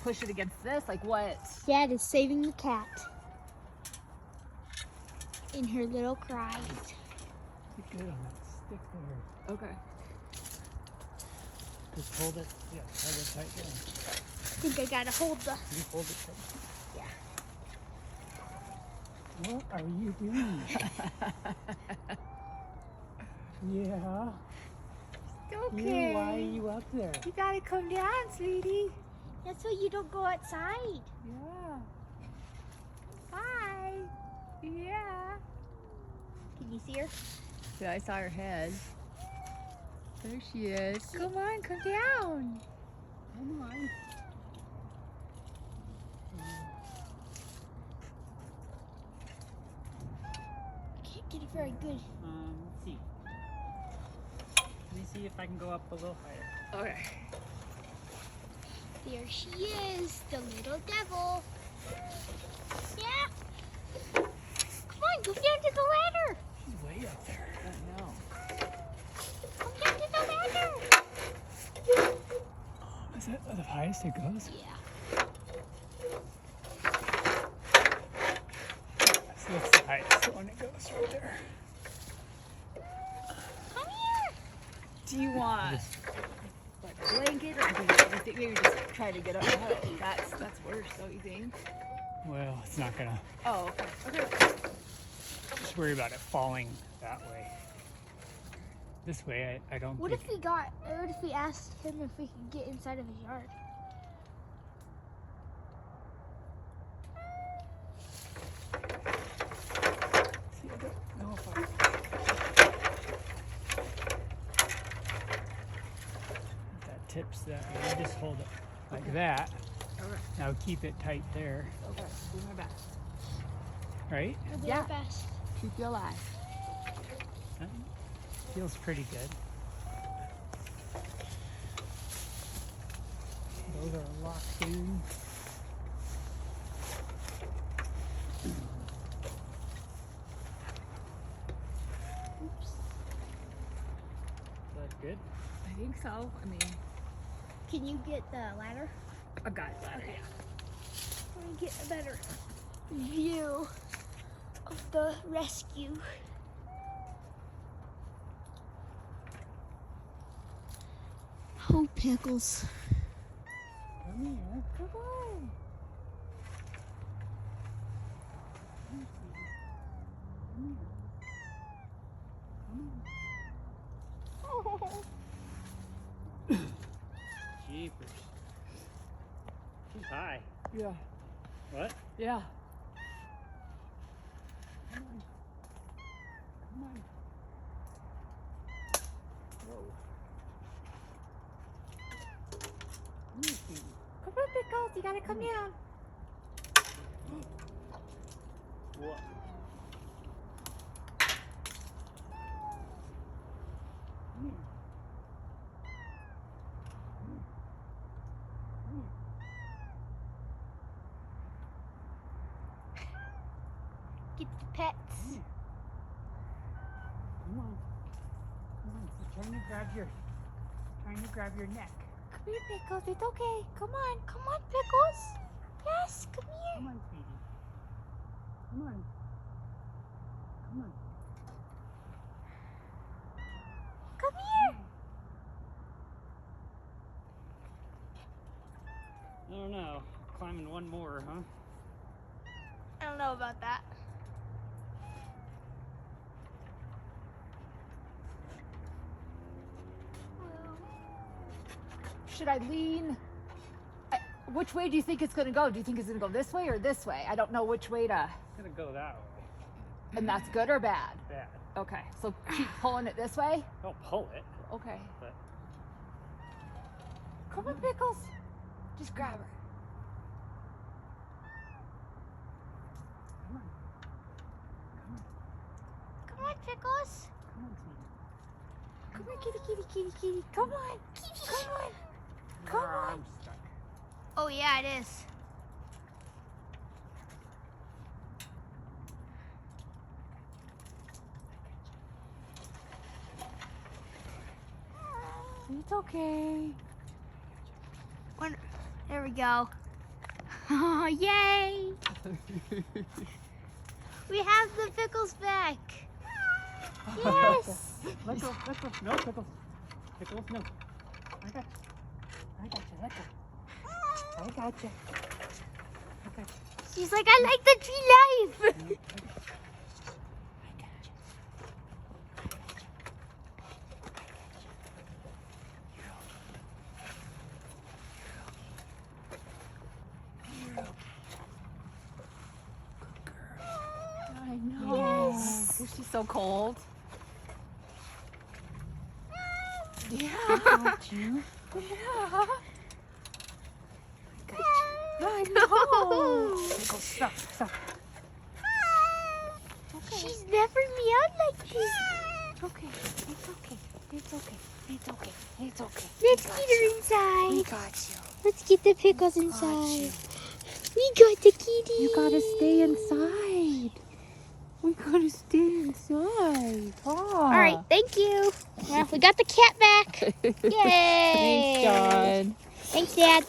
push it against this? Like what? Dad is saving the cat in her little cries. Get good on that stick there. Okay. Just hold it. Yeah, hold it tight there. I think I gotta hold the. You hold it tight. Yeah. What are you doing? Yeah. Okay. Why are you up there? You gotta come down, sweetie. That's why you don't go outside. Yeah. Hi. Yeah. Can you see her? Yeah, I saw her head. There she is. Come on, come down. Come on. Can't get it very good. Let's see. Let me see if I can go up a little higher. Okay. There she is, the little devil. Yeah. Come on, go down to the ladder. She's way up there. I know. Come down to the ladder. Is that the highest it goes? Yeah. So that's the highest one it goes right there. Come here. Do you want like a blanket, or do you think maybe just try to get up the hill? That's worse, don't you think? Well, it's not gonna. Oh, okay. Okay. Just worry about it falling that way. This way, I don't What think. if we asked him if we could get inside of his yard? See, I don't know if I. That tips that way. Just hold it like that. Okay. Now keep it tight there, Okay. Do my best. right? We'll do Yeah. our best. Keep you alive. That feels pretty good. Those are locked in. Oops. Is that good? I think so. I mean, Can you get the ladder? I've got it ladder. Let me get a better view of the rescue. Oh, Pickles. Come here. Come on. Jeepers. She's high. Yeah. What? Yeah. Come on. Come on. Whoa. Come here, sweetie. Come on, Pickles. You gotta come down. What? Come here. Get the pets. Come on. Come on. She's trying to grab your neck. Come here, Pickles. It's okay. Come on. Come on, Pickles. Yes, come here. Come on, sweetie. Come on. Come on. Come here. I don't know. Climbing one more, huh? I don't know about that. Should I lean? Which way do you think it's gonna go? Do you think it's gonna go this way or this way? I don't know which way to. It's gonna go that way. And that's good or bad? Bad. Okay. So keep pulling it this way. Don't pull it, Okay. but Come on, Pickles. Just grab her. come on. Come on. Come on, Pickles. Come on, sweetie. Come on, kitty, kitty, kitty, kitty. Come on. Kitty. Come on. Come on. I'm stuck. Oh, yeah, it is. It's okay. There we go. Oh, yay! We have the pickles back. Yes! Let go, let go. No, Pickles. Pickles, no. I got you. I got you, let go. I got you. I got you. She's like, I like the tree life. I got you. I know. Yes. She's so cold. Yeah. I got you. Yeah. I know. Pickles, stop, stop. She's never meowed like this. It's okay. It's okay. It's okay. It's okay. It's okay. Let's get her inside. Got you. Let's get the pickles inside. We got the kitty. You gotta stay inside. We gotta stay inside. Oh. All right, thank you. Well, we got the cat back. Yay. Thanks, John. Thanks, Dad.